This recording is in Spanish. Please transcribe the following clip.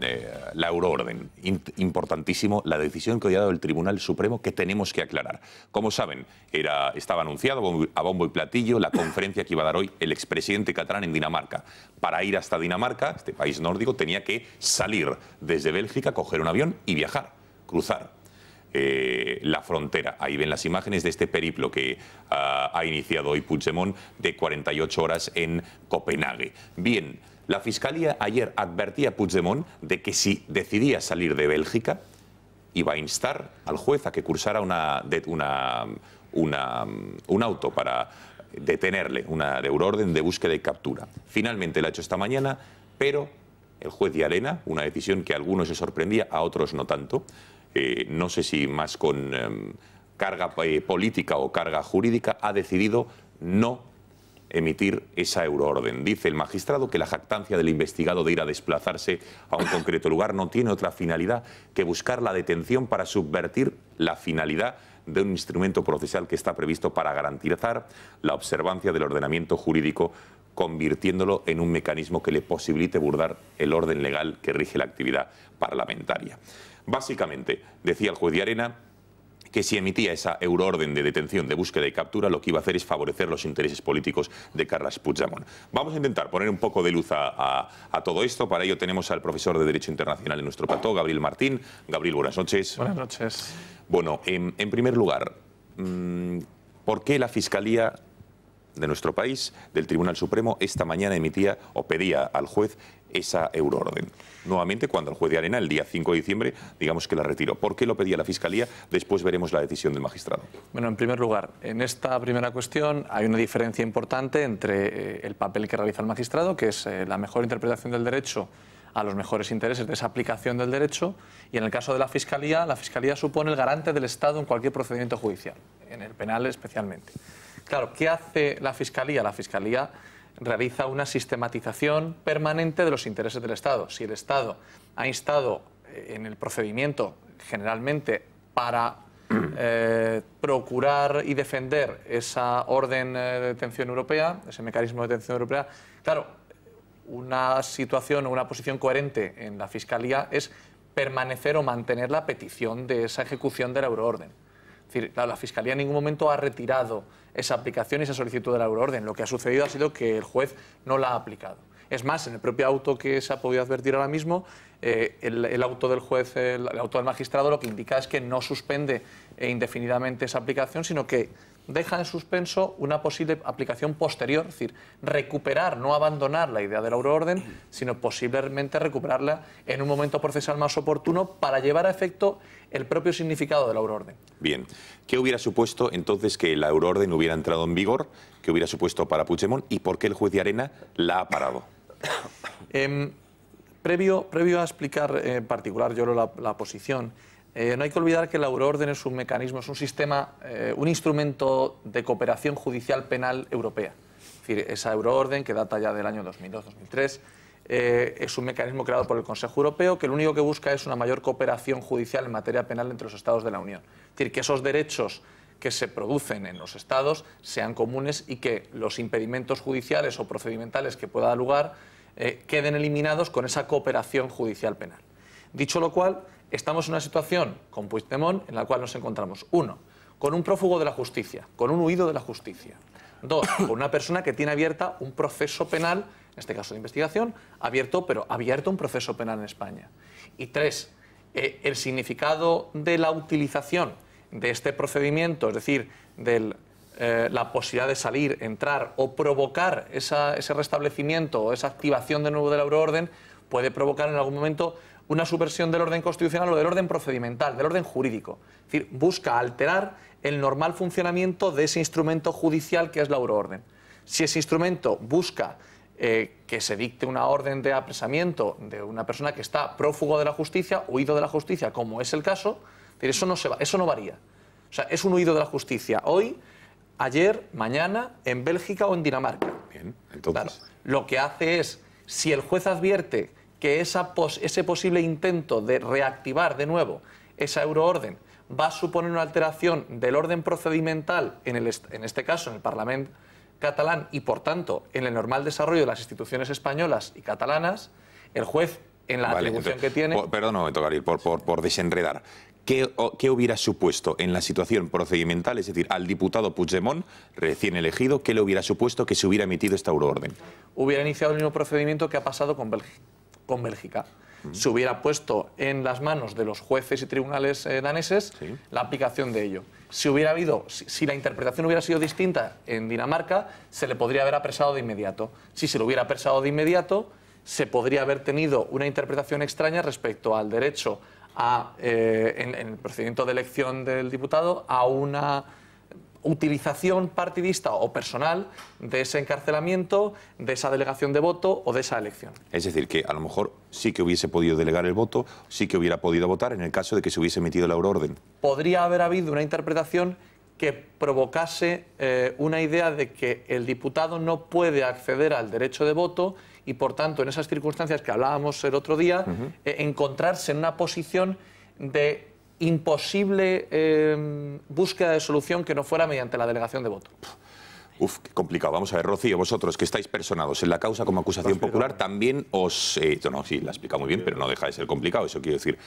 la euroorden. Importantísimo la decisión que hoy ha dado el Tribunal Supremo, que tenemos que aclarar. Como saben, estaba anunciado a bombo y platillo la conferencia que iba a dar hoy el expresidente catalán en Dinamarca. Para ir hasta Dinamarca, este país nórdico, tenía que salir desde Bélgica, coger un avión y viajar, cruzar la frontera. Ahí ven las imágenes de este periplo que ha iniciado hoy Puigdemont de 48 horas en Copenhague. Bien, la Fiscalía ayer advertía a Puigdemont de que si decidía salir de Bélgica, iba a instar al juez a que cursara un auto para detenerle, una euroorden de búsqueda y captura. Finalmente lo ha hecho esta mañana, pero el juez Llarena, una decisión que a algunos les sorprendía, a otros no tanto, no sé si más con carga política o carga jurídica, ha decidido no emitir esa euroorden. Dice el magistrado que la jactancia del investigado de ir a desplazarse a un concreto lugar no tiene otra finalidad que buscar la detención para subvertir la finalidad de un instrumento procesal que está previsto para garantizar la observancia del ordenamiento jurídico, convirtiéndolo en un mecanismo que le posibilite burlar el orden legal que rige la actividad parlamentaria. Básicamente, decía el juez Llarena que si emitía esa euroorden de detención, de búsqueda y captura, lo que iba a hacer es favorecer los intereses políticos de Carles Puigdemont. Vamos a intentar poner un poco de luz a todo esto. Para ello tenemos al profesor de Derecho Internacional en nuestro plató, Gabriel Martín. Gabriel, buenas noches. Buenas noches. Bueno, en primer lugar, ¿por qué la Fiscalía de nuestro país, del Tribunal Supremo, esta mañana emitía o pedía al juez esa euroorden? Nuevamente, cuando el juez Llarena, el día 5 de diciembre, digamos que la retiró. ¿Por qué lo pedía la Fiscalía? Después veremos la decisión del magistrado. Bueno, en primer lugar, en esta primera cuestión hay una diferencia importante entre el papel que realiza el magistrado, que es la mejor interpretación del derecho a los mejores intereses de esa aplicación del derecho, y en el caso de la Fiscalía supone el garante del Estado en cualquier procedimiento judicial, en el penal especialmente. Claro, ¿qué hace la Fiscalía? La Fiscalía realiza una sistematización permanente de los intereses del Estado. Si el Estado ha instado en el procedimiento, generalmente para procurar y defender esa orden de detención europea, ese mecanismo de detención europea, claro, una situación o una posición coherente en la Fiscalía es permanecer o mantener la petición de esa ejecución de la euroorden. Es decir, claro, la Fiscalía en ningún momento ha retirado esa aplicación y esa solicitud de la euroorden. Lo que ha sucedido ha sido que el juez no la ha aplicado. Es más, en el propio auto que se ha podido advertir ahora mismo, el auto del juez, el auto del magistrado, lo que indica es que no suspende indefinidamente esa aplicación, sino que deja en suspenso una posible aplicación posterior, es decir, recuperar, no abandonar la idea de la euroorden, sino posiblemente recuperarla en un momento procesal más oportuno para llevar a efecto el propio significado de la euroorden. Bien, ¿qué hubiera supuesto entonces que la euroorden hubiera entrado en vigor? ¿Qué hubiera supuesto para Puigdemont? ¿Y por qué el juez Llarena la ha parado? Previo a explicar en particular yo la posición, no hay que olvidar que la euroorden es un mecanismo, es un sistema, un instrumento de cooperación judicial penal europea. Es decir, esa euroorden, que data ya del año 2002-2003, es un mecanismo creado por el Consejo Europeo que lo único que busca es una mayor cooperación judicial en materia penal entre los Estados de la Unión. Es decir, que esos derechos que se producen en los Estados sean comunes y que los impedimentos judiciales o procedimentales que pueda dar lugar queden eliminados con esa cooperación judicial penal. Dicho lo cual, estamos en una situación con Puigdemont en la cual nos encontramos, uno, con un prófugo de la justicia, con un huido de la justicia. Dos, con una persona que tiene abierta un proceso penal, en este caso de investigación, abierto un proceso penal en España. Y tres, el significado de la utilización de este procedimiento, es decir, de la posibilidad de salir, entrar o provocar ese restablecimiento o esa activación de nuevo de la euroorden, puede provocar en algún momento una subversión del orden constitucional o del orden procedimental, del orden jurídico. Es decir, busca alterar el normal funcionamiento de ese instrumento judicial que es la euroorden. Si ese instrumento busca que se dicte una orden de apresamiento de una persona que está prófugo de la justicia, huido de la justicia, como es el caso, eso no varía. O sea, es un huido de la justicia hoy, ayer, mañana, en Bélgica o en Dinamarca. Bien, entonces, claro, lo que hace es, si el juez advierte que ese posible intento de reactivar de nuevo esa euroorden va a suponer una alteración del orden procedimental, en este caso en el Parlamento catalán y por tanto en el normal desarrollo de las instituciones españolas y catalanas, el juez en la atribución que tiene. Perdón un momento, Gabriel, por desenredar. ¿Qué hubiera supuesto en la situación procedimental, es decir, al diputado Puigdemont, recién elegido, qué le hubiera supuesto que se hubiera emitido esta euroorden? Hubiera iniciado el mismo procedimiento que ha pasado con Bélgica. Se hubiera puesto en las manos de los jueces y tribunales daneses la aplicación de ello. Si la interpretación hubiera sido distinta en Dinamarca, se le podría haber apresado de inmediato. Si se lo hubiera apresado de inmediato, se podría haber tenido una interpretación extraña respecto al derecho en el procedimiento de elección del diputado a una utilización partidista o personal de ese encarcelamiento, de esa delegación de voto o de esa elección. Es decir, que a lo mejor sí que hubiese podido delegar el voto, sí que hubiera podido votar en el caso de que se hubiese emitido la euroorden. Podría haber habido una interpretación que provocase una idea de que el diputado no puede acceder al derecho de voto y, por tanto, en esas circunstancias que hablábamos el otro día, encontrarse en una posición de imposible búsqueda de solución que no fuera mediante la delegación de voto. Uf, qué complicado. Vamos a ver, Rocío, vosotros que estáis personados en la causa como acusación popular, también os... no, sí, la he explicado muy bien, pero no deja de ser complicado, eso quiero decir.